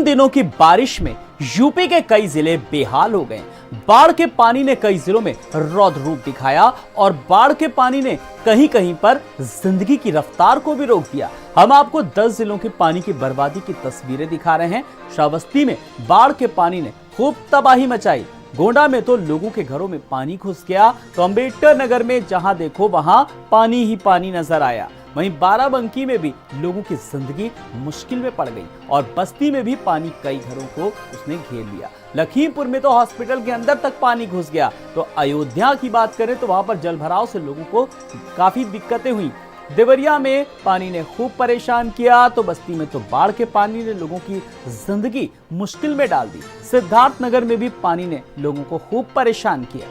दिनों की बारिश में यूपी के कई जिले बेहाल हो गए। बाढ़ के पानी ने कई जिलों में रौद्र रूप दिखाया और बाढ़ के पानी ने कहीं कहीं पर जिंदगी की रफ्तार को भी रोक दिया। हम आपको 10 जिलों के पानी की बर्बादी की तस्वीरें दिखा रहे हैं। श्रावस्ती में बाढ़ के पानी ने खूब तबाही मचाई। गोंडा में तो लोगों के घरों में पानी घुस गया, तो अंबेडकर नगर में जहां देखो वहां पानी ही पानी नजर आया। वहीं बाराबंकी में भी लोगों की जिंदगी मुश्किल में पड़ गई और बस्ती में भी पानी कई घरों को उसने घेर लिया। लखीमपुर में तो हॉस्पिटल के अंदर तक पानी घुस गया। तो अयोध्या की बात करें तो वहां पर जलभराव से लोगों को काफी दिक्कतें हुई। देवरिया में पानी ने खूब परेशान किया, तो बस्ती में तो बाढ़ के पानी ने लोगों की जिंदगी मुश्किल में डाल दी। सिद्धार्थनगर में भी पानी ने लोगों को खूब परेशान किया।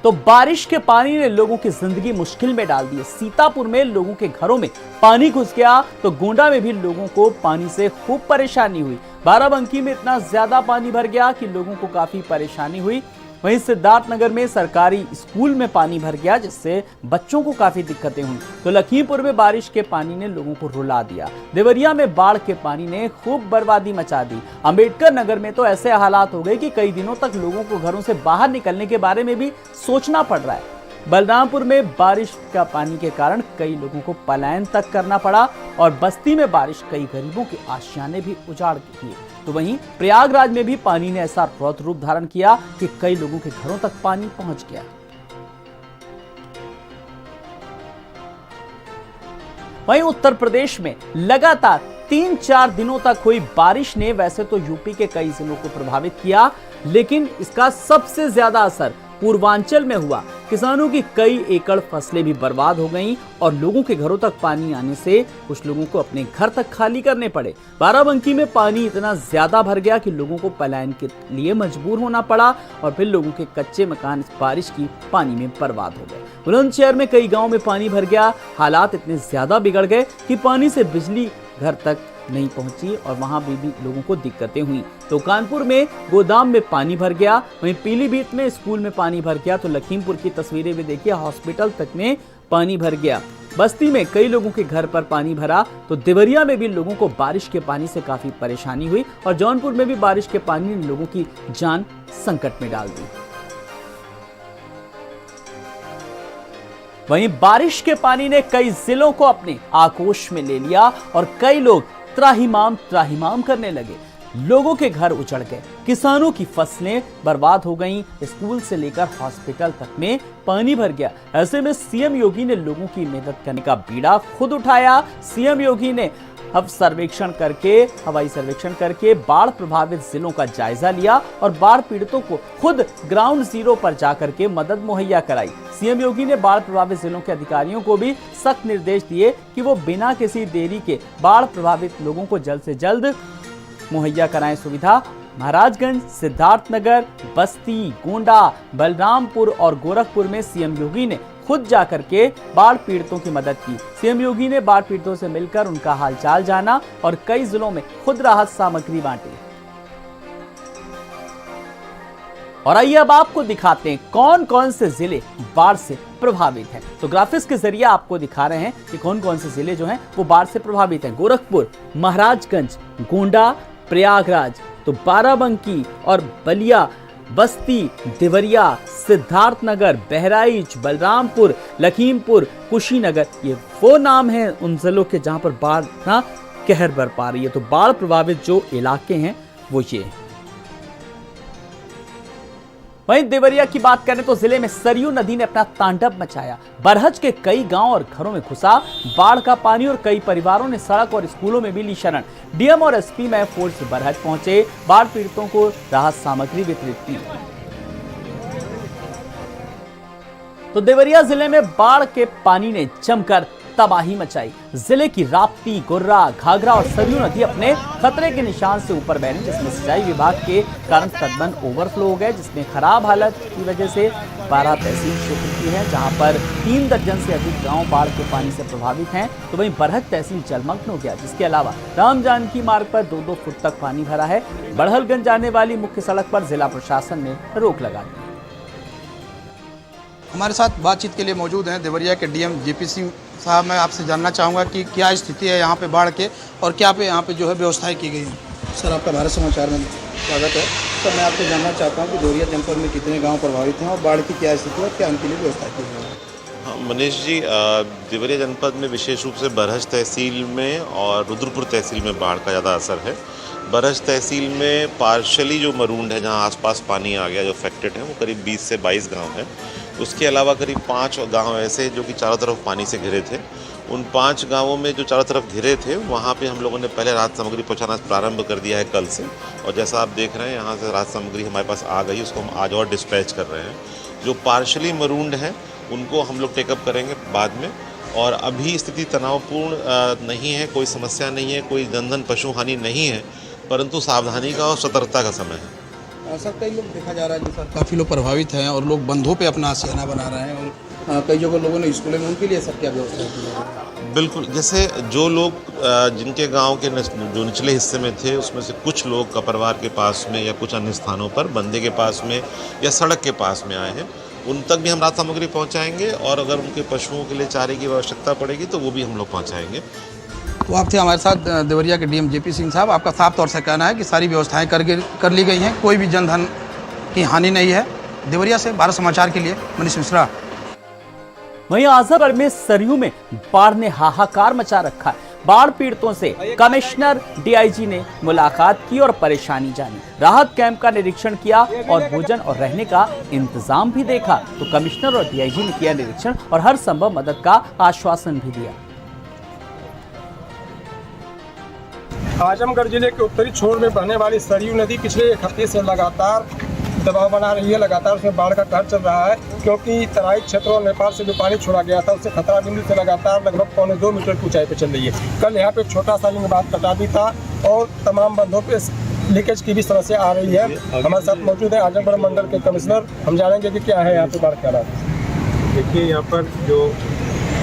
तो बारिश के पानी ने लोगों की जिंदगी मुश्किल में डाल दी। सीतापुर में लोगों के घरों में पानी घुस गया, तो गोंडा में भी लोगों को पानी से खूब परेशानी हुई। बाराबंकी में इतना ज्यादा पानी भर गया कि लोगों को काफी परेशानी हुई। वहीं सिद्धार्थनगर में सरकारी स्कूल में पानी भर गया, जिससे बच्चों को काफी दिक्कतें हुई। तो लखीमपुर में बारिश के पानी ने लोगों को रुला दिया। देवरिया में बाढ़ के पानी ने खूब बर्बादी मचा दी। अंबेडकर नगर में तो ऐसे हालात हो गए कि कई दिनों तक लोगों को घरों से बाहर निकलने के बारे में भी सोचना पड़ रहा है। बलरामपुर में बारिश का पानी के कारण कई लोगों को पलायन तक करना पड़ा और बस्ती में बारिश कई गरीबों के आशियाने भी उजाड़ दिए। तो वहीं प्रयागराज में भी पानी ने ऐसा रौद्र रूप धारण किया कि कई लोगों के घरों तक पानी पहुंच गया। वहीं उत्तर प्रदेश में लगातार 3-4 दिनों तक हुई बारिश ने वैसे तो यूपी के कई जिलों को प्रभावित किया, लेकिन इसका सबसे ज्यादा असर पूर्वांचल में हुआ। किसानों की कई एकड़ फसलें भी बर्बाद हो गईं और लोगों के घरों तक पानी आने से कुछ लोगों को अपने घर तक खाली करने पड़े। बाराबंकी में पानी इतना ज्यादा भर गया कि लोगों को पलायन के लिए मजबूर होना पड़ा और फिर लोगों के कच्चे मकान इस बारिश की पानी में बर्बाद हो गए। बुलंदशहर में कई गाँव में पानी भर गया। हालात इतने ज्यादा बिगड़ गए कि पानी से बिजली घर तक नहीं पहुंची और वहां भी लोगों को दिक्कतें हुई। तो कानपुर में गोदाम में पानी भर गया। वहीं पीलीभीत में स्कूल में पानी भर गया। तो लखीमपुर की तस्वीरें भी देखिए, हॉस्पिटल तक में पानी भर गया। बस्ती में कई लोगों के घर पर पानी भरा। तो देवरिया में भी लोगों को बारिश के पानी से काफी परेशानी हुई और जौनपुर में भी बारिश के पानी ने लोगों की जान संकट में डाल दी। वहीं बारिश के पानी ने कई जिलों को अपने आगोश में ले लिया और कई लोग त्राहिमाम करने लगे। लोगों के घर उजड़ गए, किसानों की फसलें बर्बाद हो गईं, स्कूल से लेकर हॉस्पिटल तक में पानी भर गया। ऐसे में सीएम योगी ने लोगों की मदद करने का बीड़ा खुद उठाया। सीएम योगी ने हवाई सर्वेक्षण करके बाढ़ प्रभावित जिलों का जायजा लिया और बाढ़ पीड़ितों को खुद ग्राउंड जीरो पर जाकर के मदद मुहैया कराई। सीएम योगी ने बाढ़ प्रभावित जिलों के अधिकारियों को भी सख्त निर्देश दिए कि वो बिना किसी देरी के बाढ़ प्रभावित लोगों को जल्द से जल्द मुहैया कराएं सुविधा। महाराजगंज, सिद्धार्थनगर, बस्ती, गोंडा, बलरामपुर और गोरखपुर में सीएम योगी ने खुद जाकर के बाढ़ पीड़ितों की मदद की। सीएम योगी ने बाढ़ पीड़ितों से मिलकर उनका हालचाल जाना और कई जिलों में खुद राहत सामग्री बांटी। और आइए अब आपको दिखाते हैं कौन कौन से जिले बाढ़ से प्रभावित हैं। तो ग्राफिक्स के जरिए आपको दिखा रहे हैं कि कौन कौन से जिले जो हैं वो बाढ़ से प्रभावित हैं। गोरखपुर, महाराजगंज, गोंडा, प्रयागराज, तो बाराबंकी और बलिया, बस्ती, देवरिया, सिद्धार्थनगर, बहराइच, बलरामपुर, लखीमपुर, कुशीनगर, ये वो नाम हैं उन जिलों के जहां पर बाढ़ ना कहर बरपा रही है। तो बाढ़ प्रभावित जो इलाके हैं वो ये हैं। वहीं देवरिया की बात करें तो जिले में सरयू नदी ने अपना तांडव मचाया। बरहज के कई गांव और घरों में घुसा बाढ़ का पानी और कई परिवारों ने सड़क और स्कूलों में भी ली शरण। डीएम और एसपी में फोर्स बरहज पहुंचे, बाढ़ पीड़ितों को राहत सामग्री वितरित की। तो देवरिया जिले में बाढ़ के पानी ने जमकर तबाही मचाई। जिले की राप्ती, गुर्रा, घाघरा और सरयू नदी अपने खतरे के निशान से ऊपर बह रही, जिसमें सिंचाई विभाग के कारण तटबंध ओवरफ्लो हो गए, जिसमें खराब हालत की वजह से 12 तहसील क्षेत्र की है, जहां पर 3 दर्जन से अधिक गांव बाढ़ के पानी से प्रभावित हैं। तो वहीं बरहज तहसील जलमग्न हो गया, जिसके अलावा राम जानकी मार्ग पर 2-2 फुट तक पानी भरा है। बड़हलगंज जाने वाली मुख्य सड़क पर जिला प्रशासन ने रोक लगा दी। हमारे साथ बातचीत के लिए मौजूद हैं देवरिया के डीएम जेपी सिंह साहब मैं आपसे जानना चाहूँगा कि क्या स्थिति है यहाँ पे बाढ़ के और क्या पे यहाँ पे जो है व्यवस्थाएं की गई हैं। सर आपका भारत समाचार में स्वागत है। सर मैं आपसे जानना चाहता हूँ कि देवरिया जनपद में कितने गांव प्रभावित हैं और बाढ़ की क्या स्थिति है और क्या उनके लिए व्यवस्था की गई है। हाँ मनीष जी, देवरिया जनपद में विशेष रूप से बरहज तहसील में और रुद्रपुर तहसील में बाढ़ का ज़्यादा असर है। बरहज तहसील में पार्शली जो मरूंड है, जहाँ आसपास पानी आ गया, जो अफेक्टेड है, वो करीब 20 से 22 गांव हैं। उसके अलावा करीब 5 गांव ऐसे जो कि चारों तरफ पानी से घिरे थे। उन 5 गांवों में जो चारों तरफ घिरे थे, वहाँ पे हम लोगों ने पहले राहत सामग्री पहुँचाना प्रारंभ कर दिया है कल से, और जैसा आप देख रहे हैं यहाँ से राहत सामग्री हमारे पास आ गई, उसको हम आज और डिस्पैच कर रहे हैं। जो पार्शली मरूंड हैं उनको हम लोग टेकअप करेंगे बाद में। और अभी स्थिति तनावपूर्ण नहीं है, कोई समस्या नहीं है, कोई जनधन पशु हानि नहीं है, परंतु सावधानी का और सतर्कता का समय है। सर कई लोग देखा जा रहा है कि सर काफ़ी लोग प्रभावित हैं और लोग बंधों पे अपना आशियाना बना रहे हैं और कई जगह लोगों ने स्कूलों में उनके लिए सब क्या व्यवस्था की है। बिल्कुल, जैसे जो लोग जिनके गांव के जो निचले हिस्से में थे, उसमें से कुछ लोग कपरवार के पास में या कुछ अन्य स्थानों पर बंदे के पास में या सड़क के पास में आए हैं, उन तक भी हम राहत सामग्री पहुंचाएंगे, और अगर उनके पशुओं के लिए चारे की आवश्यकता पड़ेगी तो वो भी हम लोग पहुंचाएंगे। तो आप थे हमारे साथ देवरिया के डीएम जेपी सिंह साहब। आपका साफ तौर से कहना है कि सारी व्यवस्थाएं कर ली गई हैं, कोई भी जनधन की हानि नहीं है। देवरिया से भारत समाचार के लिए मनीष मिश्रा। वहीं आजमगढ़ में सरयू में बाढ़ ने हाहाकार मचा रखा है। बाढ़ पीड़ितों से कमिश्नर डीआईजी ने मुलाकात की और परेशानी जानी। राहत कैंप का निरीक्षण किया और भोजन और रहने का इंतजाम भी देखा। तो कमिश्नर और डीआईजी ने किया निरीक्षण और हर संभव मदद का आश्वासन भी दिया। आजमगढ़ जिले के उत्तरी छोर में बहने वाली सरयू नदी पिछले एक हफ्ते से लगातार दबाव बना रही है। लगातार उसमें बाढ़ का कहर चल रहा है, क्योंकि तराई क्षेत्रों और नेपाल से जो पानी छोड़ा गया था उससे खतरा बिंदु से लगातार लगभग 1.25 मीटर की ऊंचाई पर चल रही है। कल यहाँ पे एक छोटा सा लिंगबाद कटा भी था और तमाम बंधों पे लीकेज की भी समस्या आ रही है। हमारे साथ मौजूद है आजमगढ़ मंडल के कमिश्नर। हम जानेंगे कि क्या है यहाँ पे बाढ़ के हालात। देखिए, यहाँ पर जो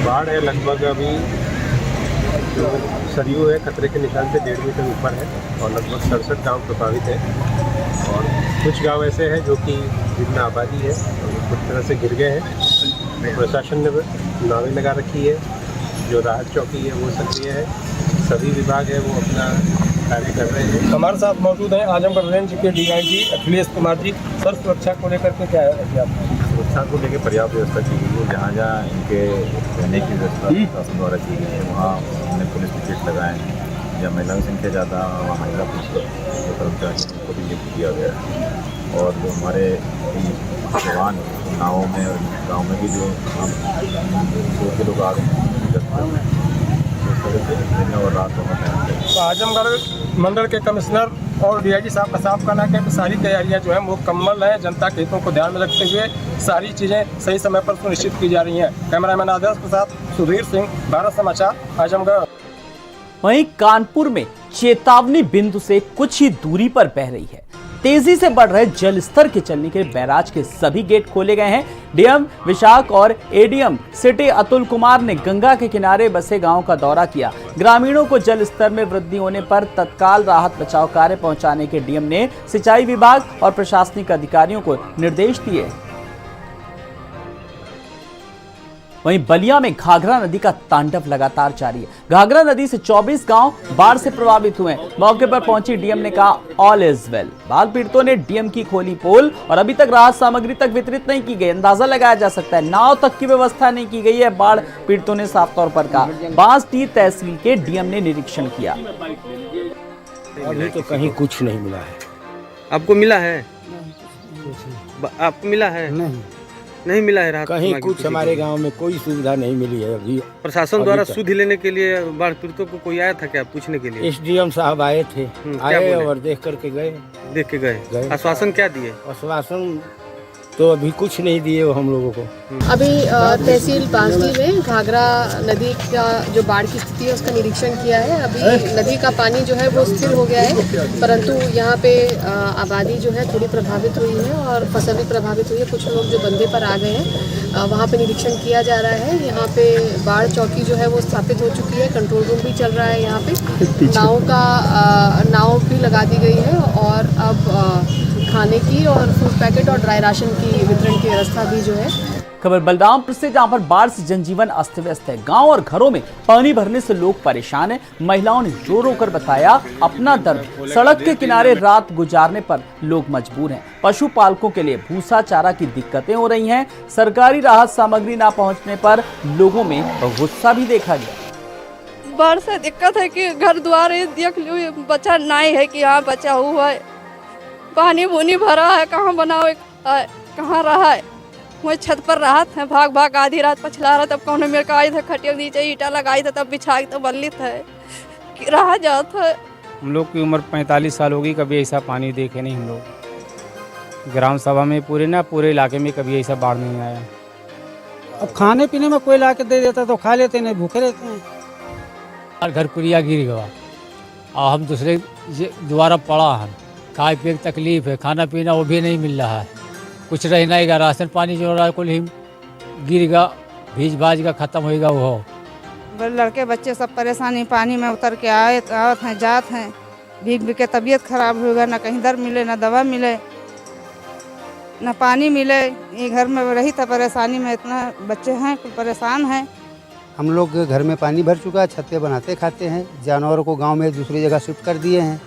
बाढ़ है लगभग अभी जो सरयू है खतरे के निशान से 1.5 मीटर ऊपर है और लगभग 67 गाँव प्रभावित है। और कुछ गांव ऐसे हैं जो कि जिनमें आबादी है और पूरी तरह से गिर गए हैं। प्रशासन ने नावें लगा रखी है, जो राहत चौकी है वो सक्रिय है, सभी विभाग है वो अपना कार्य कर रहे हैं। हमारे साथ मौजूद हैं आजमगढ़ रेंज के डीआईजी अखिलेश कुमार जी। सर, सुरक्षा को लेकर के क्या है? सुरक्षा को लेकर पर्याप्त व्यवस्था की गई है। जहाँ जहाँ इनके रहने की व्यवस्था शासन द्वारा की गई है वहाँ हमने पुलिस पिकेट लगाए हैं। या महिलाओं की संख्या ज़्यादा, वहाँ महिला पुलिस कर्मचारी को भी नियुक्त किया गया है। और जो हमारे जवान गाँवों में और गाँव में भी जो के लोग आ गए और रात तो आजमगढ़ मंडल के कमिश्नर और डीआईजी साहब का साफ कहना है कि सारी तैयारियां जो है मुकम्मल है। जनता के हितों को ध्यान में रखते हुए सारी चीज़ें सही समय पर सुनिश्चित की जा रही हैं। कैमरामैन आदर्श के साथ सुधीर सिंह, भारत समाचार, आजमगढ़। वहीं कानपुर में चेतावनी बिंदु से कुछ ही दूरी पर बह रही है। तेजी से बढ़ रहे जल स्तर के चलने के बैराज के सभी गेट खोले गए हैं। डीएम विशाख और एडीएम सिटी अतुल कुमार ने गंगा के किनारे बसे गांव का दौरा किया। ग्रामीणों को जल स्तर में वृद्धि होने पर तत्काल राहत बचाव कार्य पहुंचाने के डीएम ने सिंचाई विभाग और प्रशासनिक अधिकारियों को निर्देश दिए। वहीं बलिया में घाघरा नदी का तांडव लगातार जारी है। घाघरा नदी से 24 गांव बाढ़ से प्रभावित हुए हैं। मौके पर पहुंची डीएम ने कहा ऑल इज वेल। बाढ़ पीड़ितों ने डीएम की खोली पोल और अभी तक राहत सामग्री तक वितरित नहीं की गई। अंदाजा लगाया जा सकता है नाव तक की व्यवस्था नहीं की गई है। बाढ़ पीड़ितों ने साफ तौर पर कहा। बांसडीह तहसील के डीएम ने निरीक्षण किया। अभी तो कहीं कुछ नहीं मिला है। आपको मिला है? आपको मिला है? नहीं मिला है। कहीं कुछ हमारे गांव में कोई सुविधा नहीं मिली है। अभी प्रशासन द्वारा सुध लेने के लिए बाढ़ पीड़ितों को कोई आया था क्या पूछने के लिए? एसडीएम साहब आए थे, आए और देख करके गए। देख के गए। आश्वासन क्या दिए? आश्वासन तो अभी कुछ नहीं दिए वो हम लोगों को। अभी तहसील बांसडीह में घाघरा नदी का जो बाढ़ की स्थिति है उसका निरीक्षण किया है। अभी नदी का पानी जो है वो स्थिर हो गया है, परंतु यहाँ पे आबादी जो है थोड़ी प्रभावित हुई है और फसल भी प्रभावित हुई है। कुछ लोग जो बंदे पर आ गए हैं वहाँ पे निरीक्षण किया जा रहा है। यहाँ पे बाढ़ चौकी जो है वो स्थापित हो चुकी है, कंट्रोल रूम भी चल रहा है। यहाँ पे नाव भी लगा दी गई है और अब खाने की और फूड पैकेट और ड्राई राशन की वितरण की व्यवस्था भी जो है खबर बलरामपुर से, जहां पर बाढ़ से जनजीवन अस्त व्यस्त है। गांव और घरों में पानी भरने से लोग परेशान हैं। महिलाओं ने रो रो कर बताया अपना दर्द। सड़क के किनारे रात गुजारने पर लोग मजबूर हैं। पशुपालकों के लिए भूसा चारा की दिक्कतें हो रही हैं। सरकारी राहत सामग्री न पहुंचने पर लोगों में गुस्सा भी देखा गया। बाढ़ से दिक्कत है कि घर द्वार देख लो, बचा नहीं है कि हाँ बचा हुआ है। पानी बुनी भरा है, कहाँ बनाओ कहाँ रहा है। वही छत पर रहा था, भाग भाग आधी रात पछला रहा, तब कौन मेरे का आई था, खटिया नीचे ईटा लगाई था, तब बिछा तो बल्ली था रहा जाता है। हम लोग की उम्र 45 साल होगी, कभी ऐसा पानी देखे नहीं हम लोग। ग्राम सभा में पूरे इलाके में कभी ऐसा बाढ़ नहीं आया। अब खाने पीने में कोई ला के दे देता तो खा लेते, नहीं भूखे रहते हैं। घर पुरिया गिर गया और हम दूसरे द्वारा पड़ा है। खाए पिए की तकलीफ है, खाना पीना वो भी नहीं मिल रहा है, कुछ रह नहीं गया। राशन पानी जो रहा है कुल ही गिरेगा, भीज भाज का खत्म होएगा। वो लड़के बच्चे सब परेशानी, पानी में उतर के आवत हैं जात हैं, भीग भीग के तबीयत खराब होगा। ना कहीं दर मिले, ना दवा मिले, ना पानी मिले। ये घर में रही था परेशानी में, इतना बच्चे हैं कुल परेशान हैं। हम लोग घर में पानी भर चुका है, छत्ते बनाते खाते हैं। जानवरों को गांव में दूसरी जगह शिफ्ट कर दिए हैं।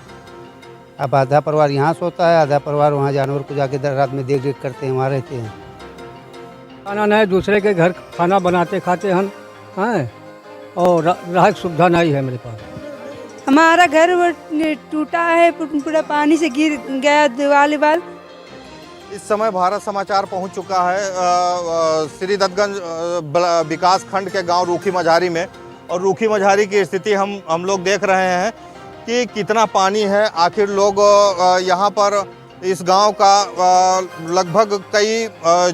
अब आधा परिवार यहाँ सोता है, आधा परिवार वहाँ जानवर को जाके रात में देख रेख करते हैं, वहाँ रहते हैं। खाना नहीं, दूसरे के घर खाना बनाते खाते हम हैं, और रह सुविधा नहीं है मेरे पास। हमारा घर वो टूटा है, पूरा पानी से गिर गया दीवार। इस समय भारत समाचार पहुंच चुका है श्री दत्तगंज विकास खंड के गांव रूखी मझारी में, और रूखी मझारी की स्थिति हम लोग देख रहे हैं कि कितना पानी है। आखिर लोग यहाँ पर इस गांव का लगभग कई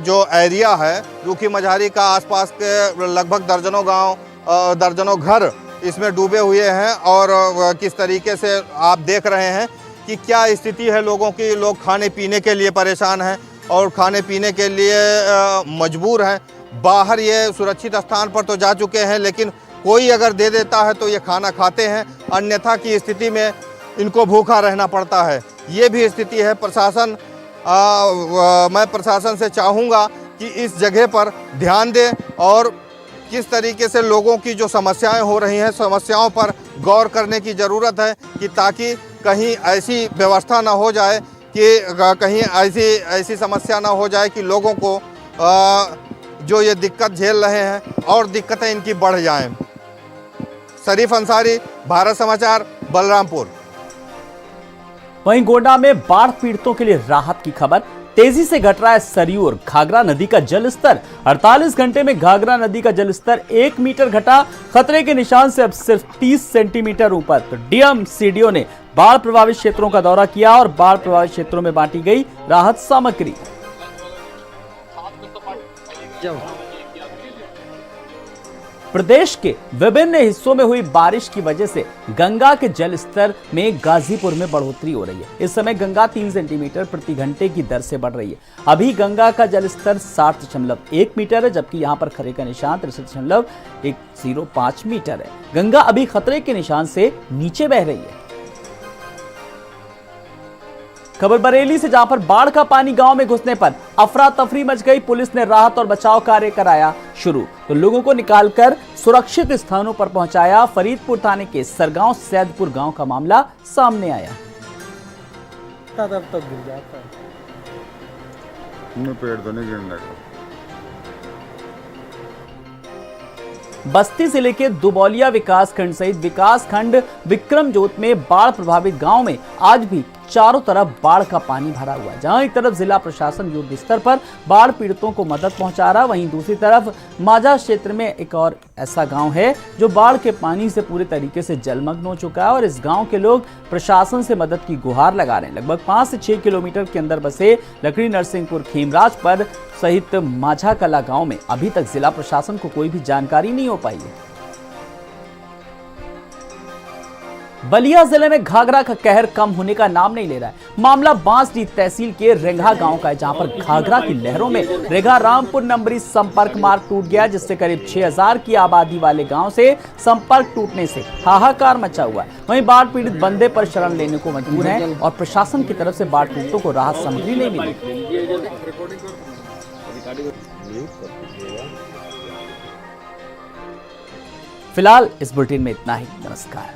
जो एरिया है रूखी मझारी का, आसपास के लगभग दर्जनों गांव, दर्जनों घर इसमें डूबे हुए हैं। और किस तरीके से आप देख रहे हैं कि क्या स्थिति है लोगों की। लोग खाने पीने के लिए परेशान हैं और खाने पीने के लिए मजबूर हैं। बाहर ये सुरक्षित स्थान पर तो जा चुके हैं, लेकिन कोई अगर दे देता है तो ये खाना खाते हैं, अन्यथा की स्थिति में इनको भूखा रहना पड़ता है। ये भी स्थिति है। प्रशासन, मैं प्रशासन से चाहूँगा कि इस जगह पर ध्यान दे और किस तरीके से लोगों की जो समस्याएं हो रही हैं, समस्याओं पर गौर करने की ज़रूरत है, कि ताकि कहीं ऐसी व्यवस्था ना हो जाए कि कहीं ऐसी समस्या ना हो जाए कि लोगों को जो ये दिक्कत झेल रहे हैं और दिक्कतें इनकी बढ़ जाएं। शरीफ अंसारी, भारत समाचार, बलरामपुर। वहीं गोंडा में बाढ़ पीड़ितों के लिए राहत की खबर। तेजी से घट रहा है सरयू और घाघरा नदी का जलस्तर। 48 घंटे में घाघरा नदी का जलस्तर 1 मीटर घटा, खतरे के निशान से अब सिर्फ 30 सेंटीमीटर ऊपर। तो डीएम सीडीओ ने बाढ़ प्रभावित क्षेत्रों का दौरा किया और बाढ़ प्रभावित क्षेत्रों में बांटी गई राहत सामग्री। प्रदेश के विभिन्न हिस्सों में हुई बारिश की वजह से गंगा के जल स्तर में गाजीपुर में बढ़ोतरी हो रही है। इस समय गंगा 3 सेंटीमीटर प्रति घंटे की दर से बढ़ रही है। अभी गंगा का जल स्तर 60.1 मीटर है, जबकि यहां पर खतरे का निशान 63.105 मीटर है। गंगा अभी खतरे के निशान से नीचे बह रही है। खबर बरेली से, जहां पर बाढ़ का पानी गांव में घुसने पर अफरा तफरी मच गई। पुलिस ने राहत और बचाव कार्य कराया शुरू, तो लोगों को निकालकर सुरक्षित स्थानों पर पहुंचाया। फरीदपुर थाने के सरगांव सैदपुर गांव का मामला सामने आया। पेड़ तो नहीं गिरने का। बस्ती जिले के दुबौलिया विकास खंड सहित विकास खंड विक्रमजोत में बाढ़ प्रभावित गांव में आज भी चारों तरफ बाढ़ का पानी भरा हुआ है। जहां एक तरफ जिला प्रशासन युद्ध स्तर पर बाढ़ पीड़ितों को मदद पहुंचा रहा, वहीं दूसरी तरफ माझा क्षेत्र में एक और ऐसा गांव है जो बाढ़ के पानी से पूरे तरीके से जलमग्न हो चुका है और इस गांव के लोग प्रशासन से मदद की गुहार लगा रहे हैं। लगभग 5 से 6 किलोमीटर के अंदर बसे लकड़ी नरसिंहपुर खेमराजपर सहित माझा कला गांव में अभी तक जिला प्रशासन को कोई भी जानकारी नहीं हो पाई है। बलिया जिले में घाघरा का कहर कम होने का नाम नहीं ले रहा है। मामला बांसडीह तहसील के रेंघा गांव का है, जहां पर घाघरा की लहरों में रेंघा रामपुर नंबरी संपर्क मार्ग टूट गया, जिससे करीब 6000 की आबादी वाले गांव से संपर्क टूटने से हाहाकार मचा हुआ है। वहीं बाढ़ पीड़ित बंदे पर शरण लेने को मजबूर हैं और प्रशासन की तरफ से बाढ़ पीड़ितों को राहत सामग्री नहीं मिली। फिलहाल इस बुलेटिन में इतना ही। नमस्कार।